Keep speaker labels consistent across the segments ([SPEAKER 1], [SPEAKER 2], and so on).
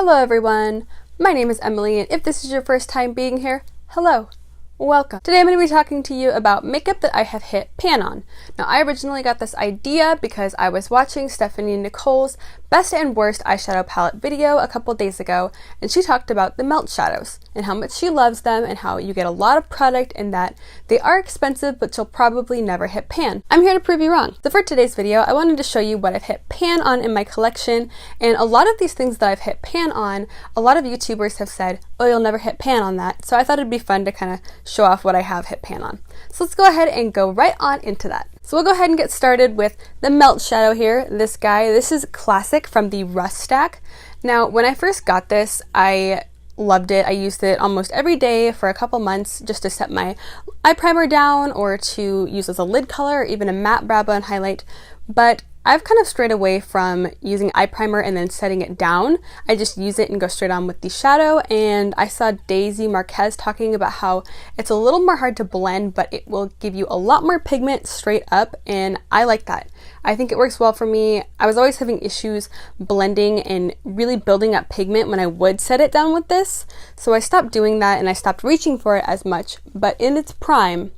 [SPEAKER 1] Hello everyone, my name is Emily, and if this is your first time being here, hello, welcome. Today I'm going to be talking to you about makeup that I have hit pan on. Now I originally got this idea because I was watching Stephanie Nicole's best and worst eyeshadow palette video a couple days ago, and she talked about the melt shadows and how much she loves them and how you get a lot of product and that they are expensive but you'll probably never hit pan. I'm here to prove you wrong. So for today's video I wanted to show you what I've hit pan on in my collection, and a lot of these things that I've hit pan on, a lot of YouTubers have said, oh, you'll never hit pan on that, so I thought it'd be fun to kind of show off what I have hit pan on. So let's go ahead and go right on into that. So we'll go ahead and get started with the melt shadow here. This guy, this is Classic from the Rust Stack. Now when I first got this, I loved it. I used it almost every day for a couple months just to set my eye primer down or to use as a lid color or even a matte brow bone highlight. But I've kind of strayed away from using eye primer and then setting it down. I just use it and go straight on with the shadow, and I saw Daisy Marquez talking about how it's a little more hard to blend, but it will give you a lot more pigment straight up, and I like that. I think it works well for me. I was always having issues blending and really building up pigment when I would set it down with this, so I stopped doing that and I stopped reaching for it as much, but in its prime,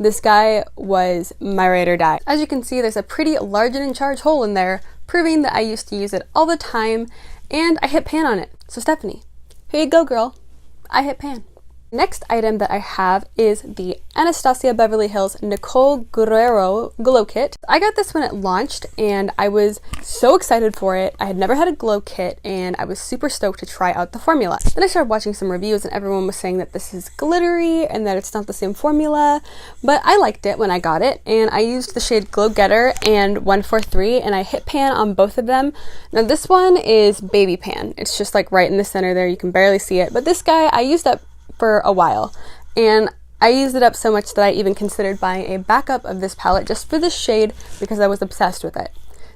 [SPEAKER 1] this guy was my ride or die. As you can see, there's a pretty large and in charge hole in there, proving that I used to use it all the time, and I hit pan on it. So Stephanie, here you go girl, I hit pan. Next item that I have is the Anastasia Beverly Hills Nicole Guerrero Glow Kit. I got this when it launched and I was so excited for it. I had never had a glow kit and I was super stoked to try out the formula. Then I started watching some reviews and everyone was saying that this is glittery and that it's not the same formula, but I liked it when I got it, and I used the shade Glow Getter and 143 and I hit pan on both of them. Now this one is baby pan. It's just like right in the center there, you can barely see it, but this guy I used up for a while, and I used it up so much that I even considered buying a backup of this palette just for this shade because I was obsessed with it.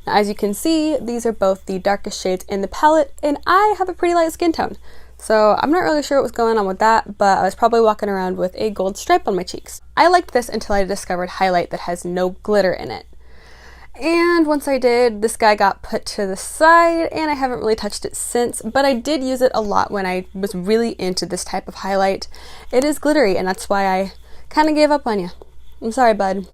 [SPEAKER 1] Now as you can see, these are both the darkest shades in the palette, and I have a pretty light skin tone, so I'm not really sure what was going on with that, but I was probably walking around with a gold stripe on my cheeks. I liked this until I discovered highlight that has no glitter in it. And once I did, this guy got put to the side and I haven't really touched it since, but I did use it a lot when I was really into this type of highlight. It is glittery and that's why I kind of gave up on you. I'm sorry, bud.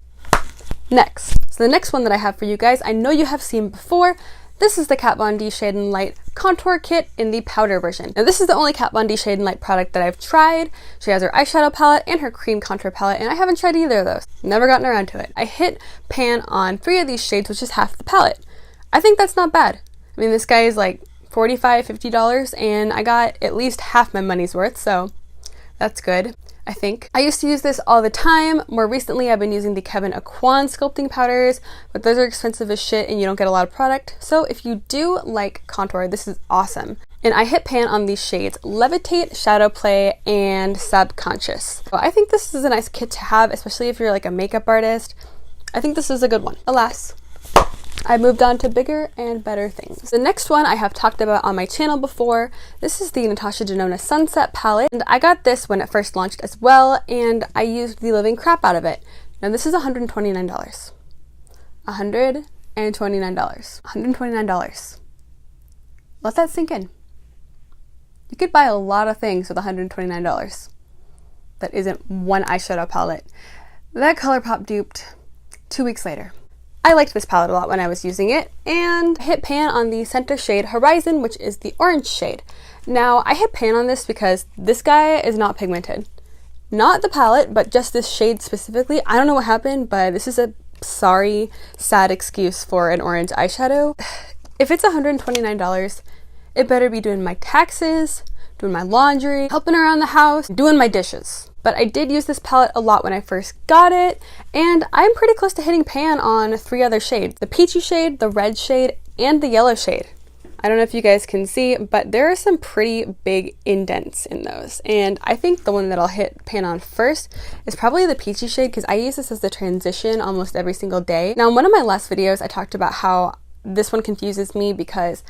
[SPEAKER 1] Next. So the next one that I have for you guys, I know you have seen before. This is the Kat Von D Shade and Light Contour Kit in the powder version. Now this is the only Kat Von D Shade and Light product that I've tried. She has her eyeshadow palette and her cream contour palette, and I haven't tried either of those. Never gotten around to it. I hit pan on 3 of these shades, which is half the palette. I think that's not bad. I mean, this guy is like $45, $50, and I got at least half my money's worth, so that's good, I think. I used to use this all the time. More recently, I've been using the Kevyn Acoin sculpting powders, but those are expensive as shit and you don't get a lot of product. So if you do like contour, this is awesome. And I hit pan on these shades Levitate, Shadow Play, and Subconscious. So I think this is a nice kit to have, especially if you're like a makeup artist. I think this is a good one. Alas, I moved on to bigger and better things. The next one I have talked about on my channel before. This is the Natasha Denona Sunset palette, and I got this when it first launched as well, and I used the living crap out of it. Now this is $129. $129. $129. Let that sink in. You could buy a lot of things with $129. That isn't one eyeshadow palette. That Colourpop duped 2 weeks later. I liked this palette a lot when I was using it, and I hit pan on the center shade Horizon, which is the orange shade. Now, I hit pan on this because this guy is not pigmented. Not the palette, but just this shade specifically. I don't know what happened, but this is a sorry, sad excuse for an orange eyeshadow. If it's $129, it better be doing my taxes, doing my laundry, helping around the house, doing my dishes. But I did use this palette a lot when I first got it, and I'm pretty close to hitting pan on 3 other shades. The peachy shade, the red shade, and the yellow shade. I don't know if you guys can see, but there are some pretty big indents in those. And I think the one that I'll hit pan on first is probably the peachy shade, because I use this as the transition almost every single day. Now in one of my last videos, I talked about how this one confuses me because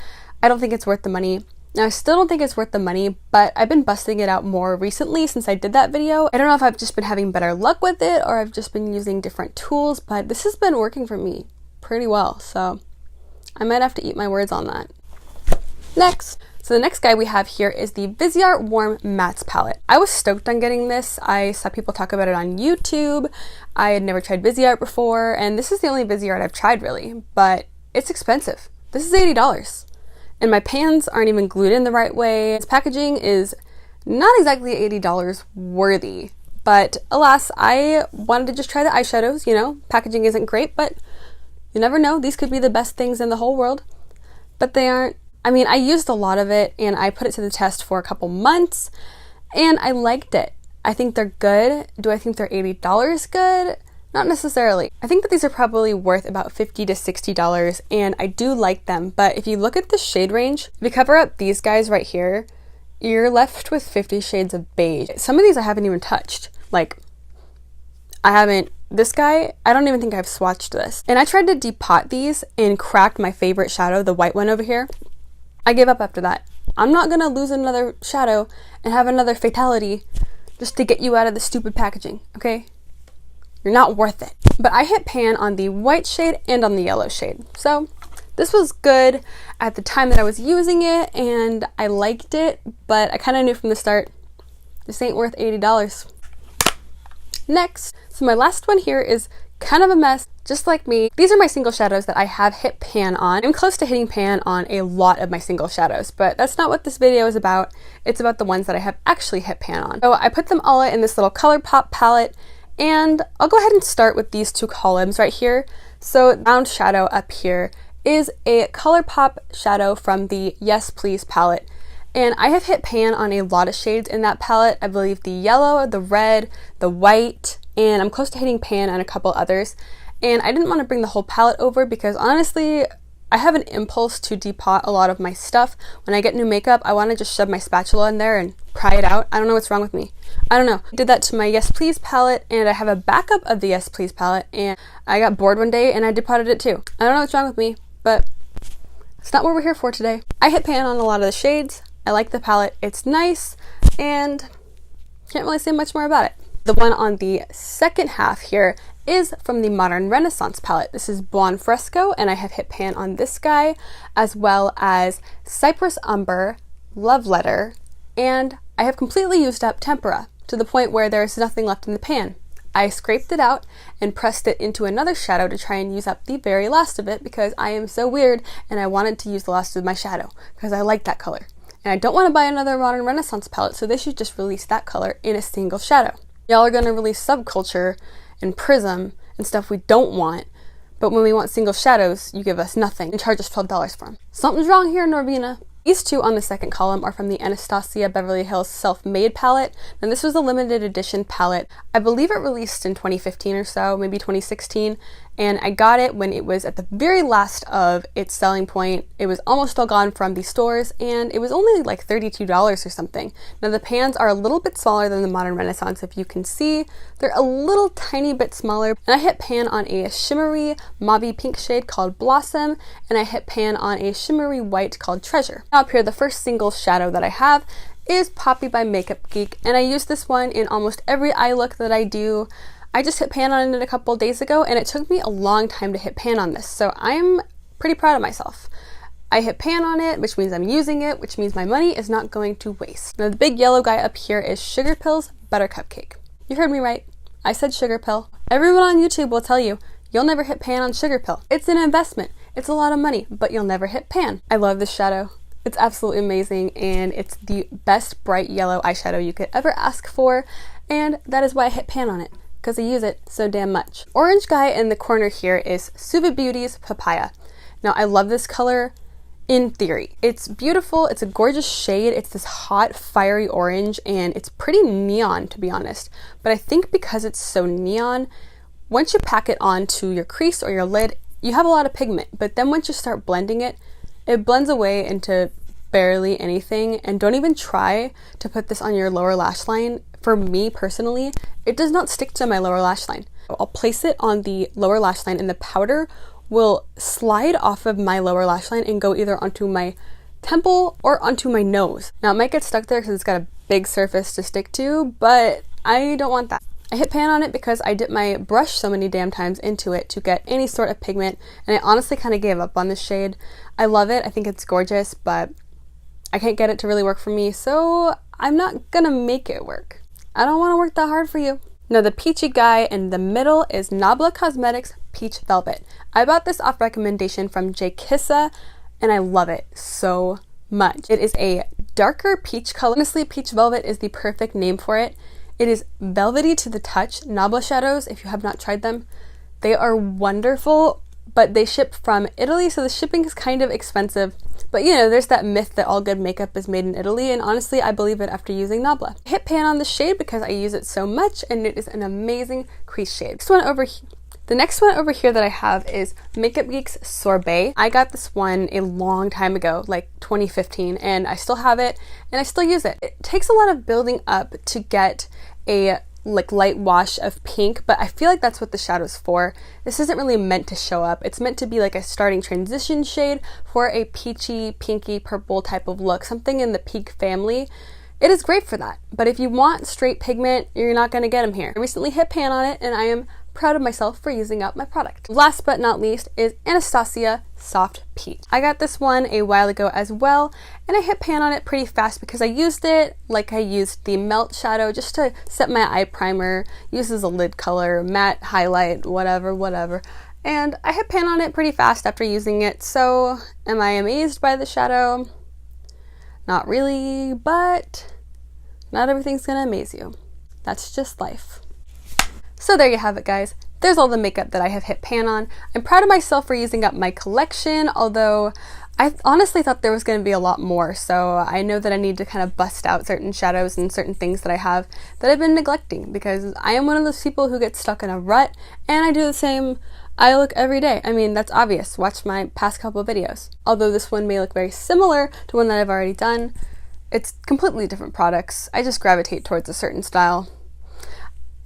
[SPEAKER 1] I don't think it's worth the money. Now, I still don't think it's worth the money, but I've been busting it out more recently since I did that video. I don't know if I've just been having better luck with it or I've just been using different tools, but this has been working for me pretty well, so I might have to eat my words on that. Next. So the next guy we have here is the Viseart Warm Mattes palette. I was stoked on getting this. I saw people talk about it on YouTube. I had never tried Viseart before, and this is the only Viseart I've tried really, but it's expensive. This is $80. And my pans aren't even glued in the right way. Its packaging is not exactly $80 worthy, but alas, I wanted to just try the eyeshadows, you know. Packaging isn't great, but you never know. These could be the best things in the whole world, but they aren't. I mean, I used a lot of it and I put it to the test for a couple months and I liked it. I think they're good. Do I think they're $80 good? Not necessarily. I think that these are probably worth about $50 to $60 and I do like them, but if you look at the shade range, if you cover up these guys right here, you're left with 50 shades of beige. Some of these I haven't even touched. Like, this guy, I don't even think I've swatched this. And I tried to depot these and cracked my favorite shadow, the white one over here. I gave up after that. I'm not gonna lose another shadow and have another fatality just to get you out of the stupid packaging, okay? You're not worth it. But I hit pan on the white shade and on the yellow shade. So this was good at the time that I was using it and I liked it, but I kind of knew from the start, this ain't worth $80. Next, so my last one here is kind of a mess, just like me. These are my single shadows that I have hit pan on. I'm close to hitting pan on a lot of my single shadows, but that's not what this video is about. It's about the ones that I have actually hit pan on. So I put them all in this little Colourpop palette, and I'll go ahead and start with these two columns right here. So round shadow up here is a Colourpop shadow from the Yes Please palette. And I have hit pan on a lot of shades in that palette. I believe the yellow, the red, the white, and I'm close to hitting pan on a couple others. And I didn't want to bring the whole palette over because honestly, I have an impulse to depot a lot of my stuff. When I get new makeup, I want to just shove my spatula in there and pry it out. I don't know what's wrong with me. I don't know. I did that to my Yes Please palette, and I have a backup of the Yes Please palette, and I got bored one day and I depotted it too. I don't know what's wrong with me, but it's not what we're here for today. I hit pan on a lot of the shades. I like the palette. It's nice, and can't really say much more about it. The one on the second half here is from the Modern Renaissance palette. This is Buon Fresco, and I have hit pan on this guy, as well as Cypress Umber, Love Letter, and I have completely used up Tempera to the point where there's nothing left in the pan. I scraped it out and pressed it into another shadow to try and use up the very last of it because I am so weird and I wanted to use the last of my shadow because I like that color. And I don't want to buy another Modern Renaissance palette, so they should just release that color in a single shadow. Y'all are going to release Subculture and Prism and stuff we don't want, but when we want single shadows, you give us nothing and charge us $12 for them. Something's wrong here, Norvina. These two on the second column are from the Anastasia Beverly Hills Self-Made palette, and this was a limited edition palette. I believe it released in 2015 or so, maybe 2016, and I got it when it was at the very last of its selling point. It was almost all gone from the stores, and it was only like $32 or something. Now the pans are a little bit smaller than the Modern Renaissance, if you can see. They're a little tiny bit smaller, and I hit pan on a shimmery mauvey pink shade called Blossom, and I hit pan on a shimmery white called Treasure. Now up here, the first single shadow that I have is Poppy by Makeup Geek, and I use this one in almost every eye look that I do. I just hit pan on it a couple days ago, and it took me a long time to hit pan on this, so I'm pretty proud of myself. I hit pan on it, which means I'm using it, which means my money is not going to waste. Now the big yellow guy up here is Sugarpill's Butter Cupcake. You heard me right. I said Sugarpill. Everyone on YouTube will tell you, you'll never hit pan on Sugarpill. It's an investment. It's a lot of money, but you'll never hit pan. I love this shadow. It's absolutely amazing, and it's the best bright yellow eyeshadow you could ever ask for, and that is why I hit pan on it, because I use it so damn much. Orange guy in the corner here is Suva Beauty's Papaya. Now I love this color in theory. It's beautiful, it's a gorgeous shade, it's this hot fiery orange, and it's pretty neon to be honest, but I think because it's so neon, once you pack it onto your crease or your lid, you have a lot of pigment, but then once you start blending it, it blends away into barely anything, and don't even try to put this on your lower lash line. For me personally, it does not stick to my lower lash line. I'll place it on the lower lash line and the powder will slide off of my lower lash line and go either onto my temple or onto my nose. Now it might get stuck there because it's got a big surface to stick to, but I don't want that. I hit pan on it because I dipped my brush so many damn times into it to get any sort of pigment, and I honestly kind of gave up on this shade. I love it, I think it's gorgeous, but I can't get it to really work for me, so I'm not gonna make it work. I don't want to work that hard for you. Now the peachy guy in the middle is Nabla Cosmetics Peach Velvet. I bought this off recommendation from Jay Kissa and I love it so much. It is a darker peach color. Honestly, Peach Velvet is the perfect name for it. It is velvety to the touch. Nabla shadows, if you have not tried them, they are wonderful, but they ship from Italy, so the shipping is kind of expensive. But you know, there's that myth that all good makeup is made in Italy, and honestly, I believe it after using Nabla. I hit pan on this shade because I use it so much, and it is an amazing crease shade. The next one over here that I have is Makeup Geek's Sorbet. I got this one a long time ago, like 2015, and I still have it, and I still use it. It takes a lot of building up to get a light wash of pink, but I feel like that's what the shadow's for. This isn't really meant to show up. It's meant to be like a starting transition shade for a peachy, pinky, purple type of look, something in the pink family. It is great for that, but if you want straight pigment, you're not going to get them here. I recently hit pan on it, and I am proud of myself for using up my product. Last but not least is Anastasia Soft Peach. I got this one a while ago as well, and I hit pan on it pretty fast because I used it like I used the Melt shadow just to set my eye primer, use as a lid color, matte highlight, whatever. And I hit pan on it pretty fast after using it, so am I amazed by the shadow? Not really, but not everything's gonna amaze you. That's just life. So there you have it, guys. There's all the makeup that I have hit pan on. I'm proud of myself for using up my collection, although I honestly thought there was going to be a lot more, so I know that I need to kind of bust out certain shadows and certain things that I have that I've been neglecting, because I am one of those people who gets stuck in a rut, and I do the same eye look every day. I mean, that's obvious. Watch my past couple videos. Although this one may look very similar to one that I've already done, it's completely different products. I just gravitate towards a certain style.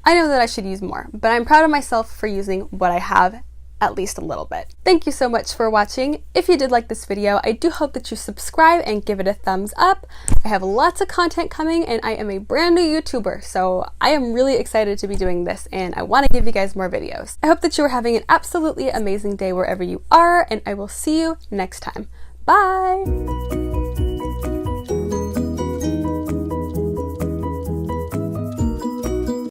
[SPEAKER 1] I know that I should use more, but I'm proud of myself for using what I have at least a little bit. Thank you so much for watching. If you did like this video, I do hope that you subscribe and give it a thumbs up. I have lots of content coming, and I am a brand new YouTuber, so I am really excited to be doing this, and I want to give you guys more videos. I hope that you are having an absolutely amazing day wherever you are, and I will see you next time. Bye!